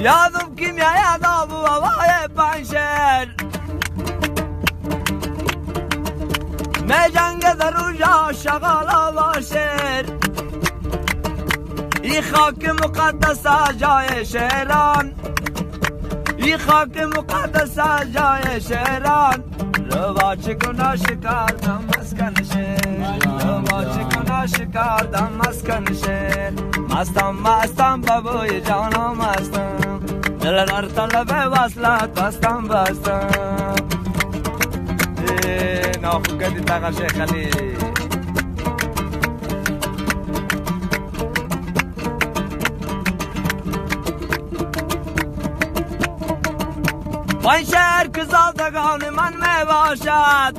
یادم کیمیای آب و هوای پنشر می جنگ در روژا شغالا باشر ای خاک مقدس جای شیران ای خاک مقدس جای شیران روا چکنا شکار دم مسکن شیر روا چکنا شکار دم مسکن شیر مستم مستم بابوی جانم مستم دل در طلب وصلت بستم بستم ناخو کدی تاقا شیخ علی پنشر که زادگان من می باشد